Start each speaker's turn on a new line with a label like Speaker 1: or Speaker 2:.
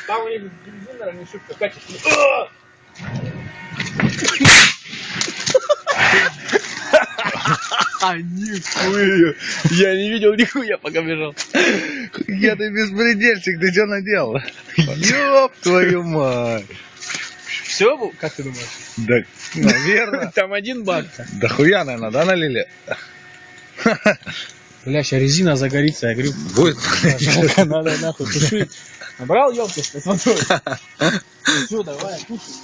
Speaker 1: Там у них бензин, наверное, не шибко качественный.
Speaker 2: Нихуя. Я не видел нихуя, пока бежал.
Speaker 3: Я ты беспредельщик, ты что наделал? Ёб твою мать.
Speaker 1: Все, как ты думаешь?
Speaker 3: Да, наверное.
Speaker 1: Там один бак.
Speaker 3: Да хуя, наверное, да, налили?
Speaker 1: Бля, сейчас резина загорится, я говорю.
Speaker 3: Будет.
Speaker 1: Надо нахуй тушить. Набрал елки с водой. Все, давай, кушай.